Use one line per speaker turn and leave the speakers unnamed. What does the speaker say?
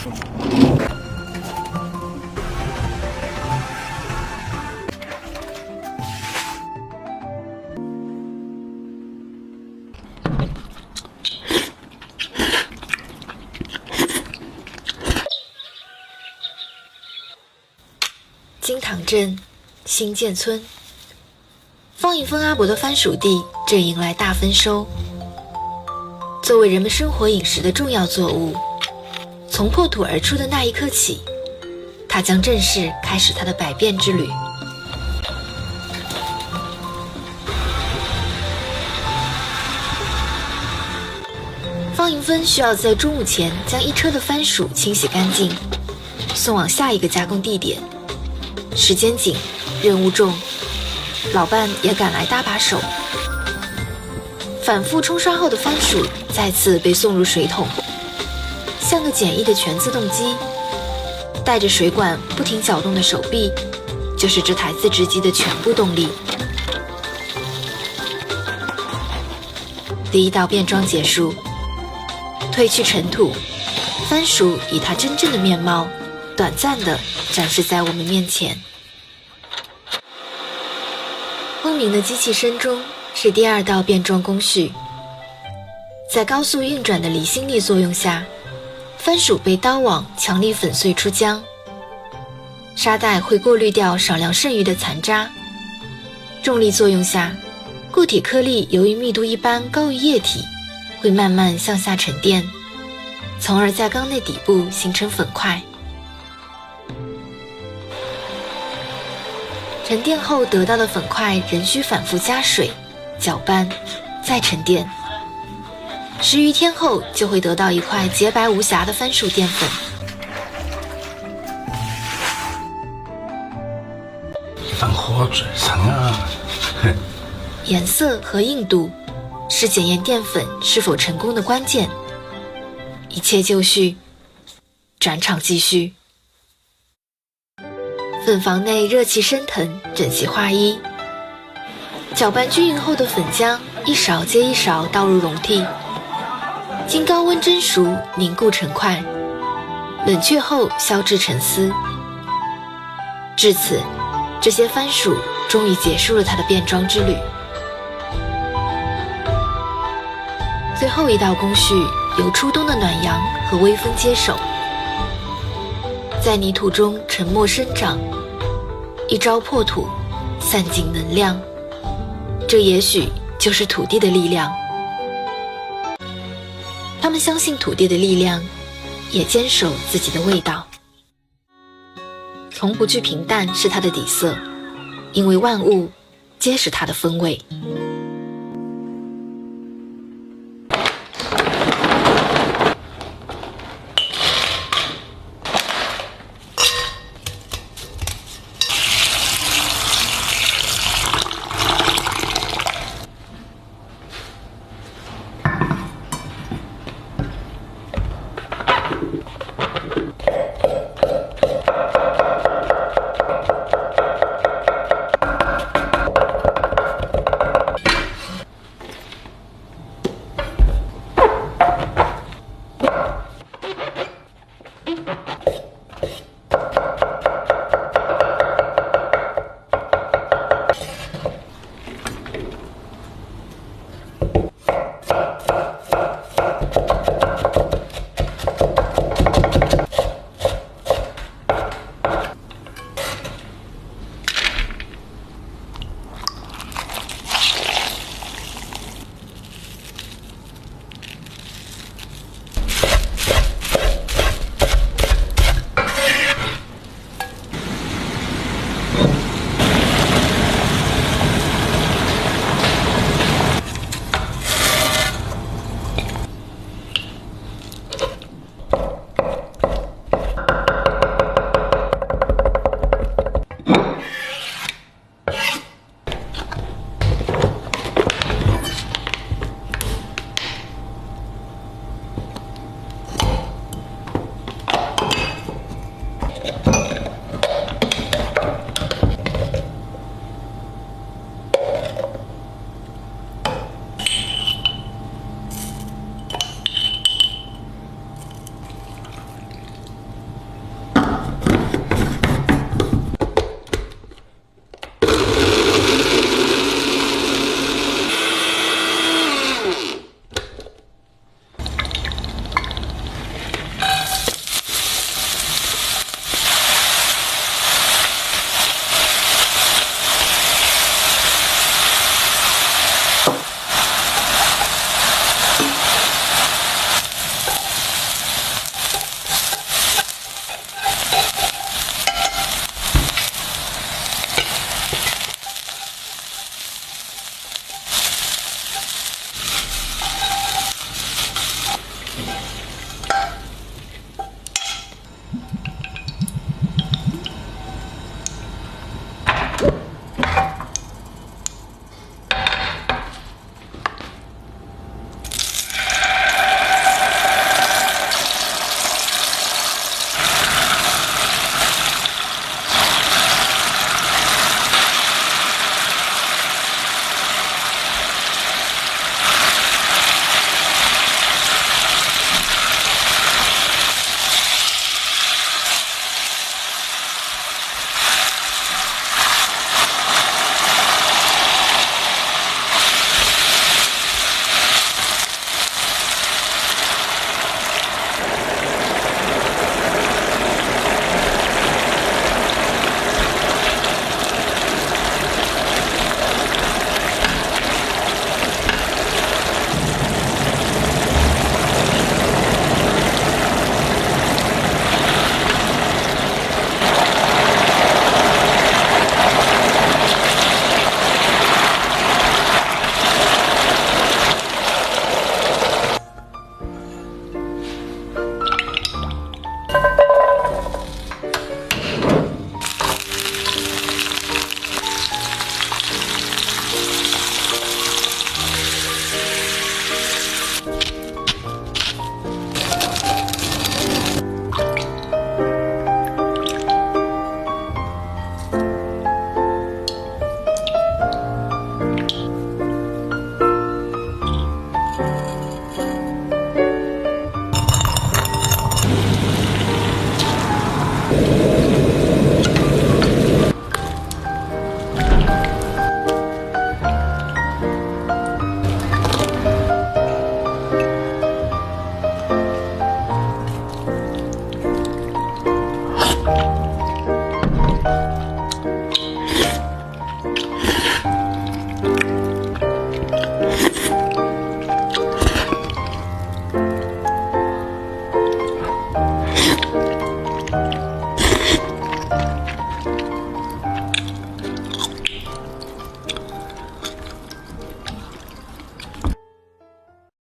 金塘镇新建村，方一峰阿伯的番薯地正迎来大丰收。作为人们生活饮食的重要作物，从破土而出的那一刻起，它将正式开始它的百变之旅。方银芬需要在中午前将一车的番薯清洗干净，送往下一个加工地点。时间紧，任务重，老伴也赶来搭把手。反复冲刷后的番薯再次被送入水桶，像个简易的全自动机，带着水管不停搅动的手臂，就是这台自制机的全部动力。第一道变装结束，褪去尘土，番薯以它真正的面貌短暂地展示在我们面前。轰鸣的机器声中是第二道变装工序，在高速运转的离心力作用下，番薯被刀网强力粉碎出浆，沙袋会过滤掉少量剩余的残渣，重力作用下，固体颗粒由于密度一般高于液体，会慢慢向下沉淀，从而在缸内底部形成粉块。沉淀后得到的粉块仍需反复加水、搅拌，再沉淀。10余天后就会得到一块洁白无瑕的番薯淀粉。
放火嘴上啊！
颜色和硬度是检验淀粉是否成功的关键。一切就绪，转场继续。粉房内热气升腾，整齐划一。搅拌均匀后的粉浆一勺接一勺倒入笼屉，经高温蒸熟凝固成块，冷却后削制成丝。至此，这些番薯终于结束了它的变装之旅。最后一道工序由初冬的暖阳和微风接手，在泥土中沉默生长，一朝破土，散尽能量。这也许就是土地的力量。他们相信土地的力量，也坚守自己的味道。从不惧平淡是它的底色，因为万物皆是它的风味。